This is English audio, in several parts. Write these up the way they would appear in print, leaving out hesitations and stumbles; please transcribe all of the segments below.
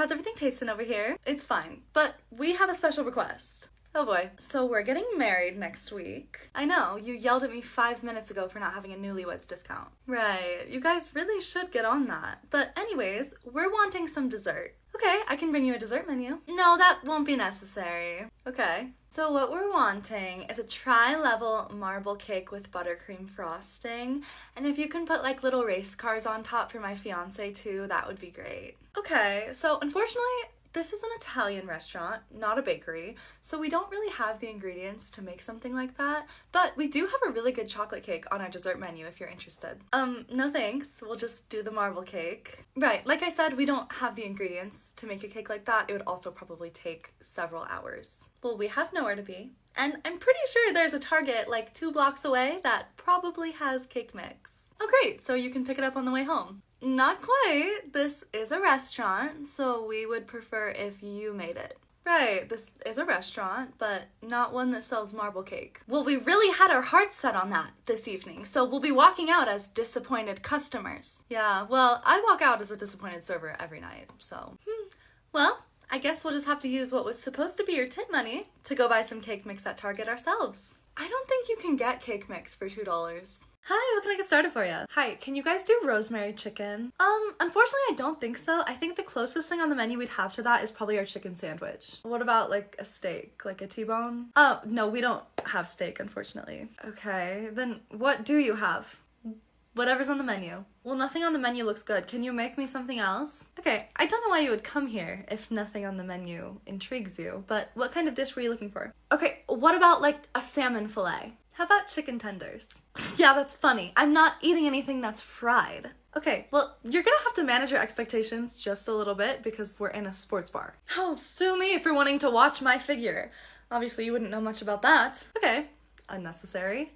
how's everything tasting over here? It's fine, but we have a special request. Oh boy. So we're getting married next week. I know, you yelled at me 5 minutes ago for not having a newlyweds discount. Right, you guys really should get on that. But anyways, we're wanting some dessert. Okay, I can bring you a dessert menu. No, that won't be necessary. Okay, so what we're wanting is a tri-level marble cake with buttercream frosting. And if you can put like little race cars on top for my fiance too, that would be great. Okay, so unfortunately, this is an Italian restaurant, not a bakery, so we don't really have the ingredients to make something like that, but we do have a really good chocolate cake on our dessert menu if you're interested. No thanks, we'll just do the marble cake. Right, like I said, we don't have the ingredients to make a cake like that. It would also probably take several hours. Well, we have nowhere to be, and I'm pretty sure there's a Target like 2 blocks away that probably has cake mix. Oh great, so you can pick it up on the way home. Not quite. This is a restaurant, so we would prefer if you made it. Right, this is a restaurant, but not one that sells marble cake. Well, we really had our hearts set on that this evening, so we'll be walking out as disappointed customers. Yeah, well, I walk out as a disappointed server every night, so. Well, I guess we'll just have to use what was supposed to be your tip money to go buy some cake mix at Target ourselves. I don't think you can get cake mix for $2. Hi, what can I get started for you? Hi, can you guys do rosemary chicken? Unfortunately I don't think so. I think the closest thing on the menu we'd have to that is probably our chicken sandwich. What about like a steak, like a T-bone? Oh, no, we don't have steak, unfortunately. Okay, then what do you have? Whatever's on the menu. Well, nothing on the menu looks good. Can you make me something else? Okay, I don't know why you would come here if nothing on the menu intrigues you, but what kind of dish were you looking for? Okay, what about like a salmon fillet? How about chicken tenders? Yeah, that's funny. I'm not eating anything that's fried. Okay, well, you're gonna have to manage your expectations just a little bit because we're in a sports bar. Oh, sue me for wanting to watch my figure. Obviously, you wouldn't know much about that. Okay, unnecessary.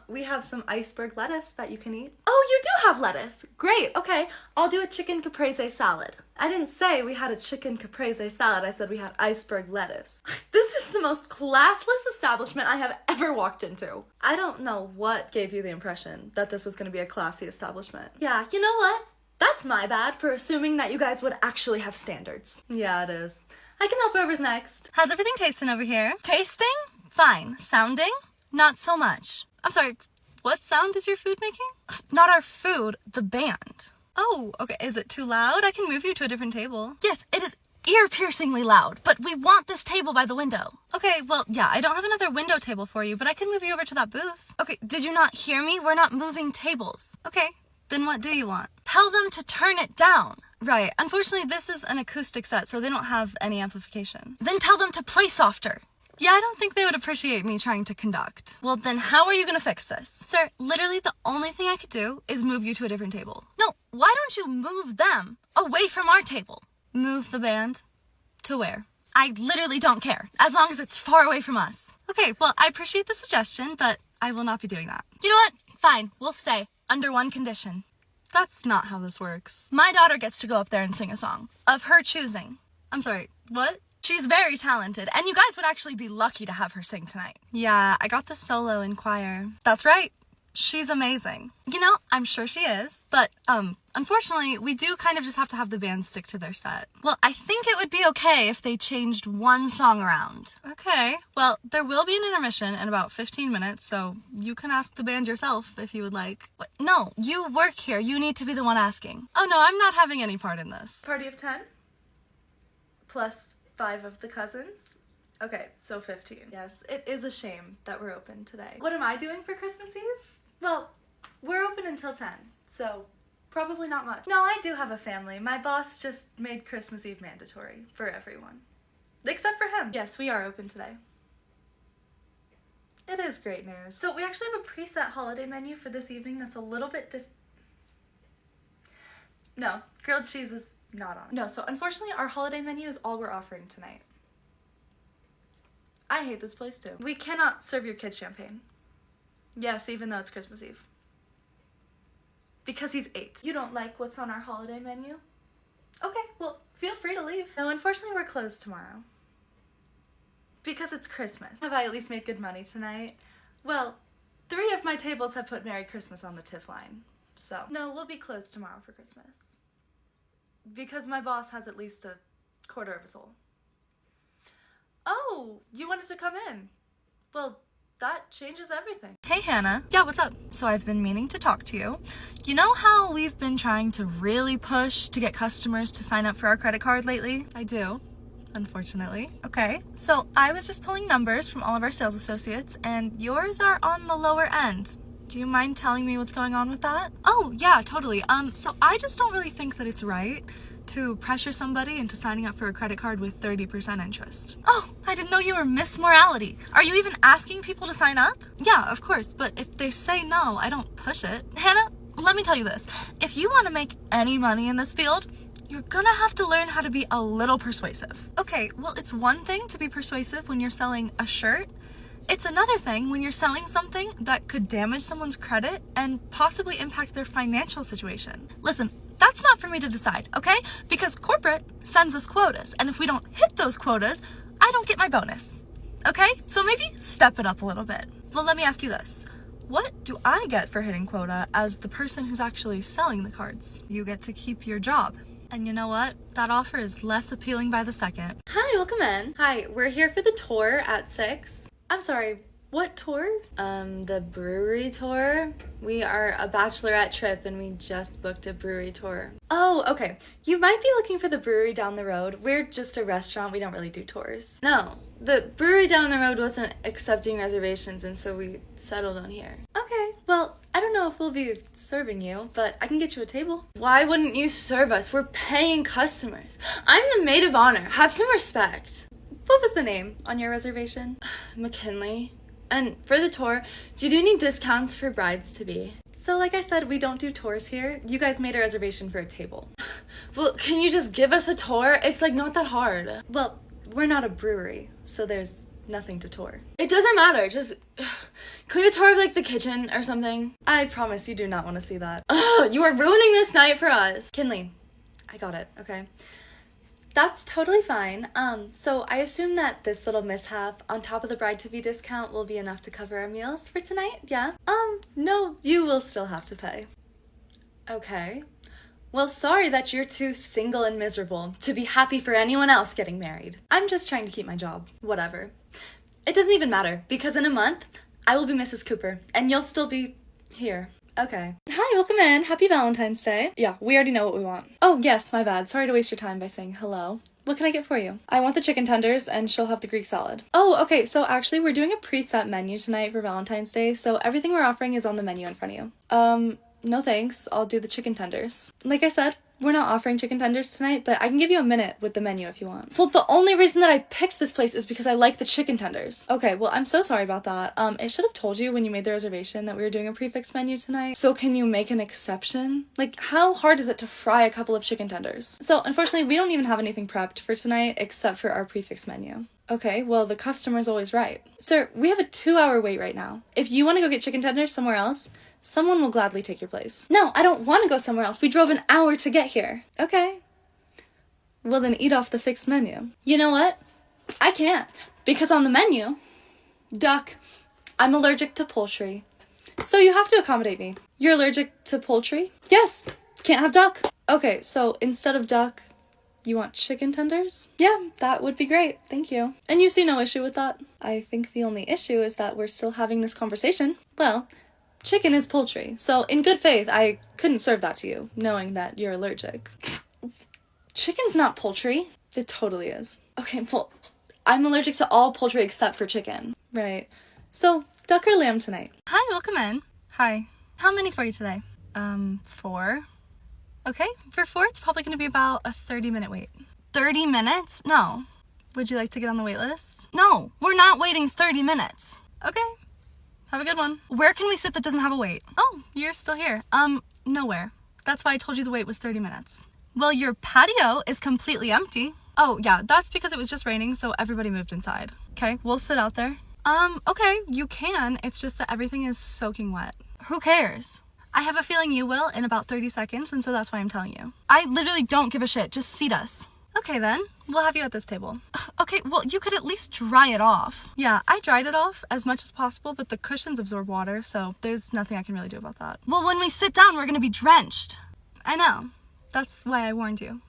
We have some iceberg lettuce that you can eat. Oh, you do have lettuce. Great, okay. I'll do a chicken caprese salad. I didn't say we had a chicken caprese salad. I said we had iceberg lettuce. This is the most classless establishment I have ever walked into. I don't know what gave you the impression that this was going to be a classy establishment. Yeah, you know what? That's my bad for assuming that you guys would actually have standards. Yeah, it is. I can help whoever's next. How's everything tasting over here? Tasting? Fine. Sounding? Not so much. I'm sorry, what sound is your food making? Not our food, the band. Oh, okay, is it too loud? I can move you to a different table. Yes, it is ear-piercingly loud, but we want this table by the window. Okay, well, yeah, I don't have another window table for you, but I can move you over to that booth. Okay, did you not hear me? We're not moving tables. Okay, then what do you want? Tell them to turn it down. Right, unfortunately, this is an acoustic set, so they don't have any amplification. Then tell them to play softer. Yeah, I don't think they would appreciate me trying to conduct. Well, then how are you gonna fix this? Sir, literally the only thing I could do is move you to a different table. No, why don't you move them away from our table? Move the band to where? I literally don't care, as long as it's far away from us. Okay, well, I appreciate the suggestion, but I will not be doing that. You know what? Fine, we'll stay, under one condition. That's not how this works. My daughter gets to go up there and sing a song, of her choosing. I'm sorry, what? She's very talented, and you guys would actually be lucky to have her sing tonight. Yeah, I got the solo in choir. That's right. She's amazing. You know, I'm sure she is, but, unfortunately, we do kind of just have to have the band stick to their set. Well, I think it would be okay if they changed one song around. Okay, well, there will be an intermission in about 15 minutes, so you can ask the band yourself if you would like. What? No, you work here. You need to be the one asking. Oh no, I'm not having any part in this. Party of 10? Plus 5 of the cousins? Okay, so 15. Yes, it is a shame that we're open today. What am I doing for Christmas Eve? Well, we're open until 10, so probably not much. No, I do have a family. My boss just made Christmas Eve mandatory for everyone. Except for him. Yes, we are open today. It is great news. So we actually have a preset holiday menu for this evening that's a little bit No, grilled cheese is not on. No, so unfortunately our holiday menu is all we're offering tonight. I hate this place too. We cannot serve your kid champagne. Yes, even though it's Christmas Eve. Because he's 8. You don't like what's on our holiday menu? Okay, well, feel free to leave. No, unfortunately we're closed tomorrow. Because it's Christmas. Have I at least made good money tonight? Well, 3 of my tables have put Merry Christmas on the tip line. So, no, we'll be closed tomorrow for Christmas. Because my boss has at least a quarter of a soul. Oh, you wanted to come in. Well, that changes everything. Hey, Hannah. Yeah, what's up? So I've been meaning to talk to you. You know how we've been trying to really push to get customers to sign up for our credit card lately? I do, unfortunately. Okay, so I was just pulling numbers from all of our sales associates, and yours are on the lower end. Do you mind telling me what's going on with that? Oh, yeah, totally. So I just don't really think that it's right to pressure somebody into signing up for a credit card with 30% interest. Oh, I didn't know you were Miss Morality. Are you even asking people to sign up? Yeah, of course, but if they say no, I don't push it. Hannah, let me tell you this. If you want to make any money in this field, you're gonna have to learn how to be a little persuasive. Okay, well, it's one thing to be persuasive when you're selling a shirt. It's another thing when you're selling something that could damage someone's credit and possibly impact their financial situation. Listen, that's not for me to decide, okay? Because corporate sends us quotas, and if we don't hit those quotas, I don't get my bonus, okay? So maybe step it up a little bit. Well, let me ask you this. What do I get for hitting quota as the person who's actually selling the cards? You get to keep your job. And you know what? That offer is less appealing by the second. Hi, welcome in. Hi, we're here for the tour at 6. I'm sorry, what tour? The brewery tour. We are a bachelorette trip and we just booked a brewery tour. Oh, okay. You might be looking for the brewery down the road. We're just a restaurant. We don't really do tours. No, the brewery down the road wasn't accepting reservations, and so we settled on here. Okay, well, I don't know if we'll be serving you, but I can get you a table. Why wouldn't you serve us? We're paying customers. I'm the maid of honor. Have some respect. What was the name on your reservation? McKinley. And for the tour, do you do any discounts for brides-to-be? So like I said, we don't do tours here. You guys made a reservation for a table. Well, can you just give us a tour? It's like not that hard. Well, we're not a brewery, so there's nothing to tour. It doesn't matter, just, can we have a tour of like the kitchen or something? I promise you do not want to see that. Ugh, you are ruining this night for us. Kinley, I got it, okay? That's totally fine. So I assume that this little mishap on top of the bride-to-be discount will be enough to cover our meals for tonight, yeah? No, you will still have to pay. Okay. Well, sorry that you're too single and miserable to be happy for anyone else getting married. I'm just trying to keep my job. Whatever. It doesn't even matter, because in a month, I will be Mrs. Cooper, and you'll still be here. Okay. Hi, welcome in. Happy Valentine's Day. Yeah, we already know what we want. Oh, yes, my bad. Sorry to waste your time by saying hello. What can I get for you? I want the chicken tenders, and she'll have the Greek salad. Oh, okay, so actually we're doing a preset menu tonight for Valentine's Day, so everything we're offering is on the menu in front of you. No thanks. I'll do the chicken tenders. Like I said, we're not offering chicken tenders tonight, but I can give you a minute with the menu if you want. Well, the only reason that I picked this place is because I like the chicken tenders. Okay, well, I'm so sorry about that. I should have told you when you made the reservation that we were doing a prefix menu tonight. So can you make an exception? Like, how hard is it to fry a couple of chicken tenders? So, unfortunately, we don't even have anything prepped for tonight except for our prefix menu. Okay, well, the customer's always right. Sir, we have a 2-hour wait right now. If you want to go get chicken tenders somewhere else, someone will gladly take your place. No, I don't want to go somewhere else. We drove an hour to get here. Okay. Well, then eat off the fixed menu. You know what? I can't. Because on the menu, duck, I'm allergic to poultry. So you have to accommodate me. You're allergic to poultry? Yes. Can't have duck. Okay, so instead of duck, you want chicken tenders? Yeah, that would be great. Thank you. And you see no issue with that? I think the only issue is that we're still having this conversation. Well, chicken is poultry, so in good faith, I couldn't serve that to you, knowing that you're allergic. Chicken's not poultry. It totally is. Okay, well, I'm allergic to all poultry except for chicken. Right. So, duck or lamb tonight? Hi, welcome in. Hi. How many for you today? 4. Okay, for 4, it's probably going to be about a 30-minute wait. 30 minutes? No. Would you like to get on the wait list? No, we're not waiting 30 minutes. Okay. Have a good one. Where can we sit that doesn't have a wait? Oh, you're still here. Nowhere. That's why I told you the wait was 30 minutes. Well, your patio is completely empty. Oh, yeah, that's because it was just raining, so everybody moved inside. Okay, we'll sit out there. Okay, you can. It's just that everything is soaking wet. Who cares? I have a feeling you will in about 30 seconds, and so that's why I'm telling you. I literally don't give a shit. Just seat us. Okay, then. We'll have you at this table. Okay, well, you could at least dry it off. Yeah, I dried it off as much as possible, but the cushions absorb water, so there's nothing I can really do about that. Well, when we sit down, we're gonna be drenched. I know. That's why I warned you.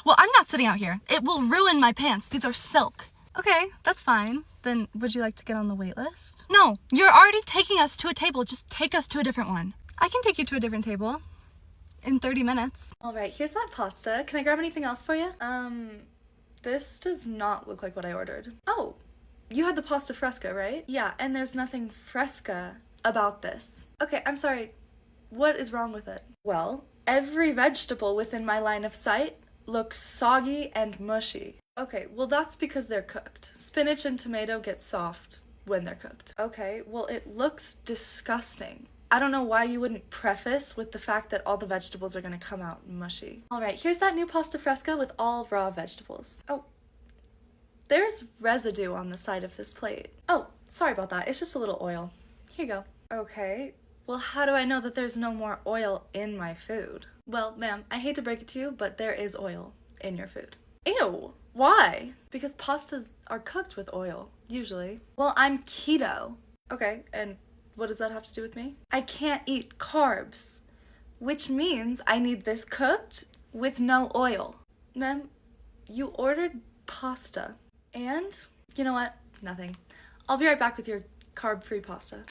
Well, I'm not sitting out here. It will ruin my pants. These are silk. Okay, that's fine. Then would you like to get on the wait list? No, you're already taking us to a table. Just take us to a different one. I can take you to a different table in 30 minutes. All right, here's that pasta. Can I grab anything else for you? This does not look like what I ordered. Oh, you had the pasta fresca, right? Yeah, and there's nothing fresca about this. Okay, I'm sorry. What is wrong with it? Well, every vegetable within my line of sight looks soggy and mushy. Okay, well that's because they're cooked. Spinach and tomato get soft when they're cooked. Okay, well it looks disgusting. I don't know why you wouldn't preface with the fact that all the vegetables are gonna come out mushy. All right, here's that new pasta fresca with all raw vegetables. Oh, there's residue on the side of this plate. Oh, sorry about that. It's just a little oil. Here you go. Okay, well how do I know that there's no more oil in my food? Well, ma'am, I hate to break it to you, but there is oil in your food. Ew, why? Because pastas are cooked with oil, usually. Well, I'm keto. Okay, and what does that have to do with me? I can't eat carbs, which means I need this cooked with no oil. Ma'am, you ordered pasta. And, you know what? Nothing. I'll be right back with your carb-free pasta.